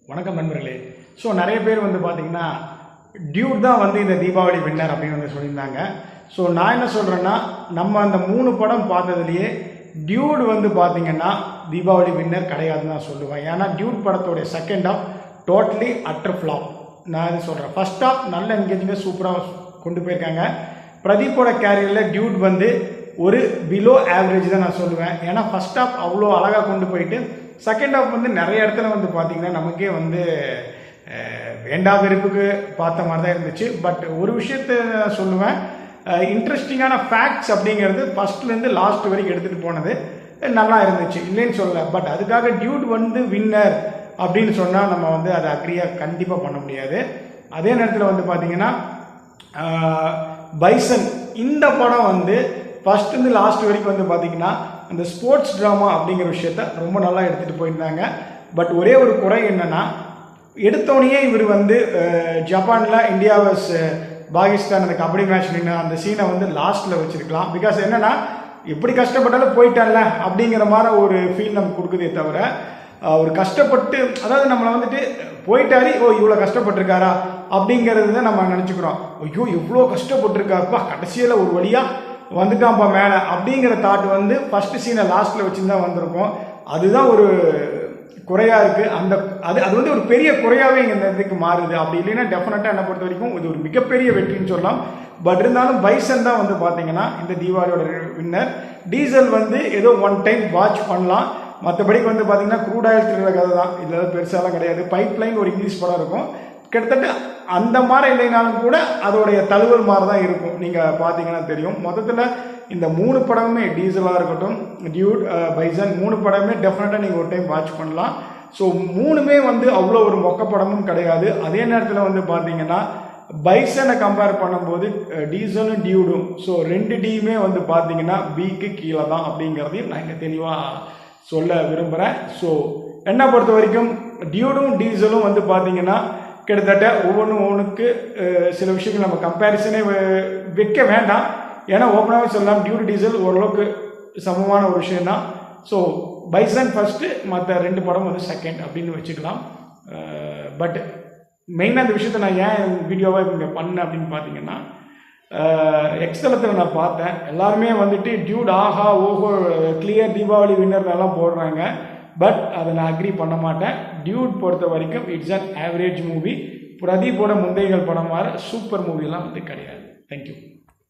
வணக்கம் நண்பர்களே. ஸோ நிறைய பேர் வந்து பார்த்தீங்கன்னா டியூட் தான் வந்து இந்த தீபாவளி வின்னர் அப்படின்னு வந்து சொல்லியிருந்தாங்க. ஸோ நான் என்ன சொல்கிறேன்னா, நம்ம அந்த 3 படம் பார்த்ததுலேயே டியூட் வந்து பார்த்தீங்கன்னா தீபாவளி வின்னர் கிடையாதுன்னு நான் சொல்லுவேன். ஏன்னா டியூட் படத்தோடைய second half totally utter flop. நான் இது சொல்கிறேன். ஃபர்ஸ்ட் ஹாஃப் நல்ல என்கேஜிங்காக சூப்பராக கொண்டு போயிருக்காங்க. பிரதீப்போட கேரியரில் டியூட் வந்து ஒரு பிலோ ஆவரேஜ் தான் நான் சொல்லுவேன். ஏன்னா ஃபர்ஸ்ட் ஹாஃப் அவ்வளோ அழகாக கொண்டு போயிட்டு செகண்ட் ஹாஃப் வந்து நிறைய இடத்துல வந்து பார்த்திங்கன்னா நமக்கே வந்து வேண்டா வெறுப்புக்கு பார்த்த மாதிரி தான் இருந்துச்சு. பட் ஒரு விஷயத்த சொல்லுவேன், இன்ட்ரெஸ்டிங்கான ஃபேக்ட்ஸ் அப்படிங்கிறது ஃபஸ்ட்லேருந்து லாஸ்ட் வரைக்கும் எடுத்துகிட்டு போனது நல்லா இருந்துச்சு, இல்லைன்னு சொல்லலை. பட் அதுக்காக டியூட் வந்து வின்னர் அப்படின்னு சொன்னால் நம்ம வந்து அதை அக்ரியாக கண்டிப்பாக பண்ண முடியாது. அதே நேரத்தில் வந்து பார்த்திங்கன்னா பைசன் இந்த படம் வந்து ஃபஸ்ட்லேருந்து லாஸ்ட் வரைக்கும் வந்து பார்த்திங்கன்னா அந்த ஸ்போர்ட்ஸ் ட்ராமா அப்படிங்கிற விஷயத்த ரொம்ப நல்லா எடுத்துகிட்டு போயிருந்தாங்க. பட் ஒரே ஒரு குறை என்னென்னா, எடுத்தோடனே இவர் வந்து ஜப்பானில் இந்தியா வர்ஸ் பாகிஸ்தான் அந்த கபடி மேட்ச் நின்று அந்த சீனை வந்து லாஸ்ட்டில் வச்சுருக்கலாம். பிகாஸ் என்னென்னா, எப்படி கஷ்டப்பட்டாலும் போயிட்டான்ல அப்படிங்கிற மாதிரி ஒரு ஃபீல் நமக்கு கொடுக்குதே தவிர, ஒரு கஷ்டப்பட்டு, அதாவது நம்மளை வந்துட்டு போயிட்டாரு, ஓ இவ்வளோ கஷ்டப்பட்டிருக்காரா அப்படிங்கிறது தான் நம்ம நினச்சிக்கிறோம். ஐயோ இவ்வளோ கஷ்டப்பட்டிருக்காருப்பா, கடைசியில் ஒரு வழியாக வந்துட்டான்ப்பா மேலே அப்படிங்கிற தாட் வந்து ஃபஸ்ட்டு சீனை லாஸ்ட்டில் வச்சுருந்தா வந்திருக்கும். அதுதான் ஒரு குறையாக இருக்குது. அது வந்து ஒரு பெரிய குறையாகவே இங்கே இந்த இதுக்கு மாறுது. அப்படி இல்லைன்னா டெஃபினட்டாக என்னை பொறுத்த வரைக்கும் இது ஒரு மிகப்பெரிய வெற்றின்னு சொல்லலாம். பட் இருந்தாலும் பைசன் தான் வந்து பார்த்தீங்கன்னா இந்த தீபாவளியோட வின்னர். டீசல் வந்து ஏதோ ஒன் டைம் வாட்ச் பண்ணலாம். மற்றபடிக்கு வந்து பார்த்தீங்கன்னா க்ரூட் ஆயில் திருடுற கதை தான், இதில் பெருசாலாம் கிடையாது. பைப் லைன் ஒரு இங்கிலீஷ் படம் இருக்கும், கிட்டத்தட்ட அந்த மாதிரி இல்லைனாலும் கூட அதோடைய தழுவல் மாதிரி தான் இருக்கும். நீங்கள் பார்த்தீங்கன்னா தெரியும். மொத்தத்தில் இந்த 3 படமுமே, டீசலாக இருக்கட்டும், டியூட், பைசன், 3 படமே டெஃபினட்டாக நீங்கள் ஒரு டைம் வாட்ச் பண்ணலாம். ஸோ 3மே வந்து அவ்வளோ ஒரு மொக்க படமும் கிடையாது. அதே நேரத்தில் வந்து பார்த்தீங்கன்னா பைசனை கம்பேர் பண்ணும்போது டீசலும் டியூடும், ஸோ 2 டீயுமே வந்து பார்த்தீங்கன்னா பிக்கு கீழே தான் அப்படிங்கிறதையும் நான் இங்கே தெளிவாக சொல்ல விரும்புகிறேன். ஸோ என்னை பொறுத்த வரைக்கும் டியூடும் டீசலும் வந்து பார்த்தீங்கன்னா கிட்டத்தட்ட ஒவ்வொன்றுக்கு சில விஷயங்கள் நம்ம கம்பேரிசனே வைக்க வேண்டாம். ஏன்னா ஓப்பனாகவே சொல்லலாம், டியூட் டீசல் ஓரளவுக்கு சமமான ஒரு விஷயந்தான். ஸோ பைசன் ஃபஸ்ட்டு, மற்ற 2 படம் வந்து செகண்ட் அப்படின்னு வச்சுக்கலாம். பட் மெயினாக அந்த விஷயத்தை நான் ஏன் வீடியோவாக இங்கே பண்ணேன் அப்படின்னு பார்த்தீங்கன்னா, எக்ஸ்தலத்தில் நான் பார்த்தேன், எல்லாருமே வந்துட்டு டியூட் ஆஹா ஓஹோ கிளியர் தீபாவளி வின்னர்னெல்லாம் போடுறாங்க. பட் அதை நான் அக்ரி பண்ண மாட்டேன். டியூட் பொறுத்த வரைக்கும் இட்ஸ் அன் ஆவரேஜ் மூவி. பிரதீப்போட முந்தைகள் படம் மாதிரி சூப்பர் மூவிலாம் வந்து கிடையாது. தேங்க்யூ.